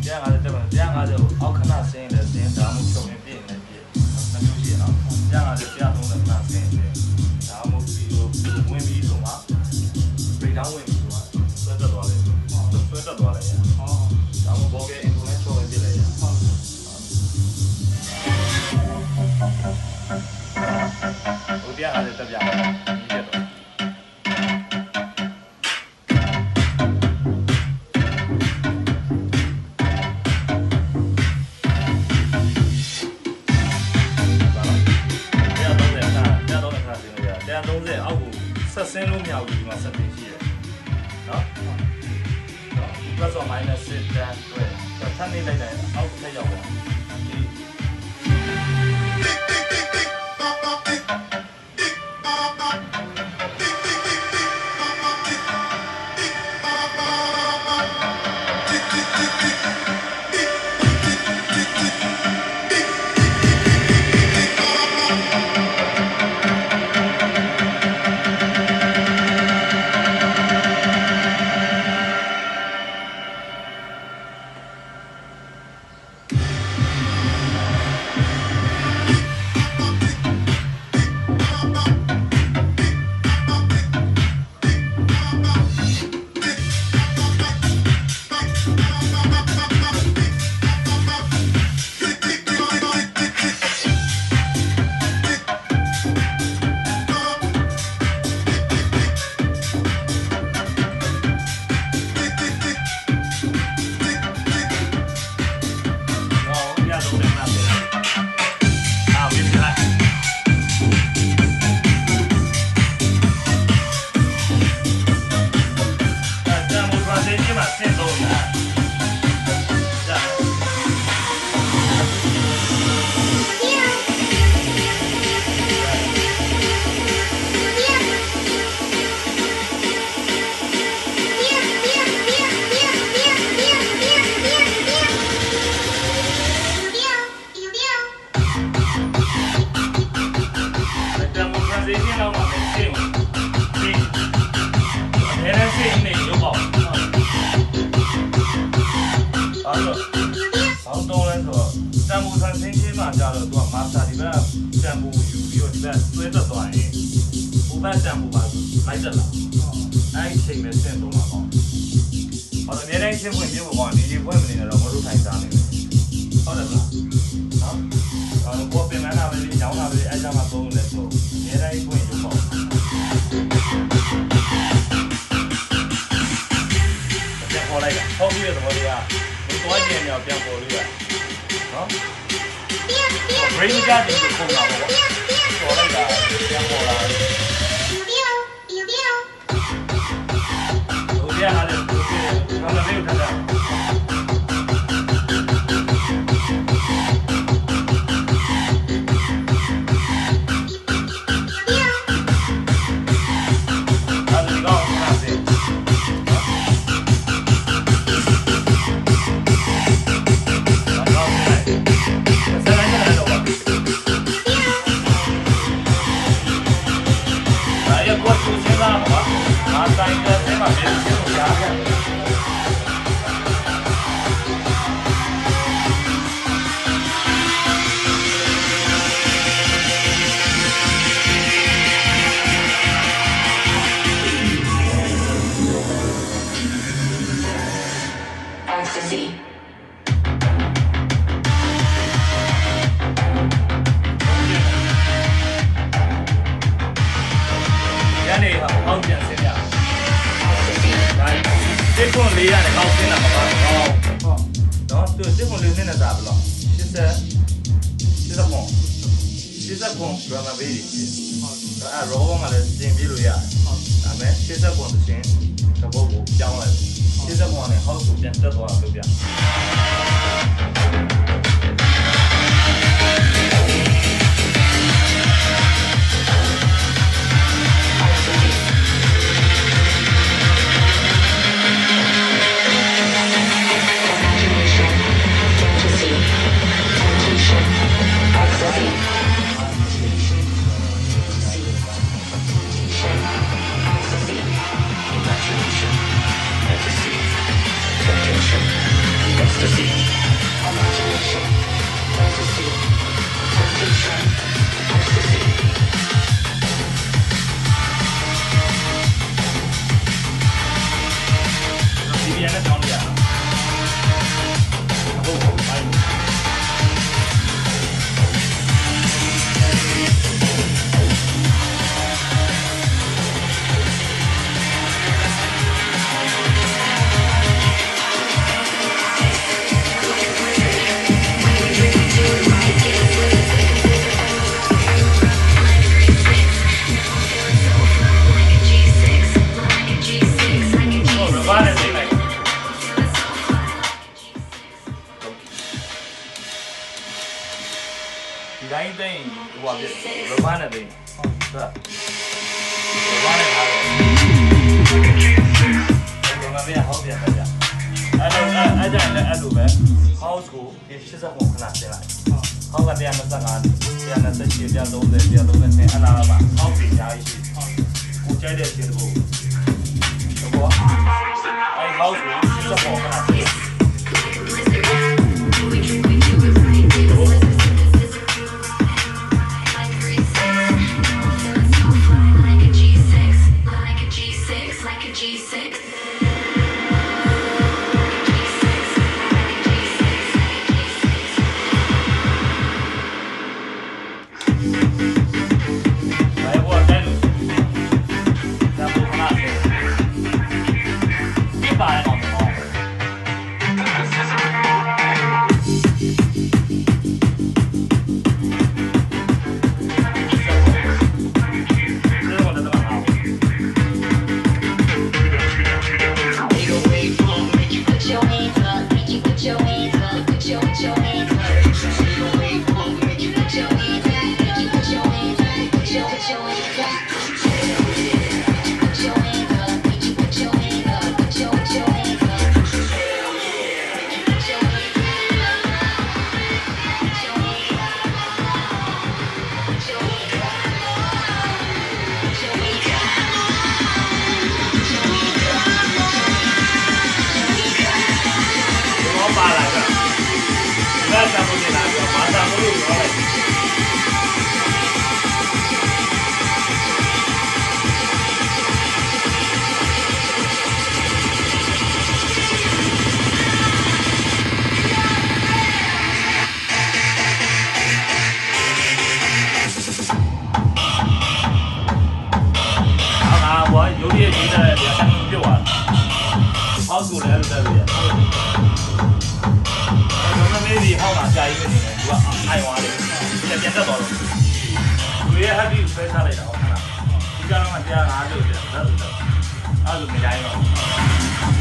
150အောက်ခဏဆင်းတယ်ဆင်းဒါမှမဟုတ်ချုပ်ရင်ပြည့်နေပြည့်နှမျိုးရှိအောင်150 130ခဏဆင်းတယ်ဒါမှမဟုတ်ပြီးဝင်ပြီးဆိုမှ break down ဝင်ပြီးဆိုမှဆွဲတက်သွားတယ်ဆွဲတက်သွားတယ်ဟောဒါမှမဟုတ်ဘောကဲ implement ချုပ်ရင်ပြည့်လိုက်ရဟောဟို150တက်ပြမယ်ဒီတက်တော့130အောက်ကိုဆက်ဆင်းလို့မရဘူးဒီမှာဆက်တင်ရှိတယ်နော် plus or minus 6 dan တွေ့ထပ်နေလိုက်တယ်အောက်ထက်ရောက်သွားဒီ ဒီတိုင်းသိရင်ဟိုပါဖြစ်ရပန်းနဲ့သိရင်ဟုတ်ကဲ့ရပန်းနဲ့ထားတယ်ဒီမှာပြန်ဟောက်ပြန်တက်ကြအဲ့ကြရင်လည်းအဲ့လိုပဲ house ကိုဒီ80ပုံခဏတင်လိုက်ဟောက်က125 128 130 130နဲ့အလားပါဟောက်ပြင်ကြားရှိကိုကြိုက်တဲ့ခြေတစ်ခုတော့အဲ့ house ကို80ပုံခဏတင်အဲ့လိုမရိုင်းတော့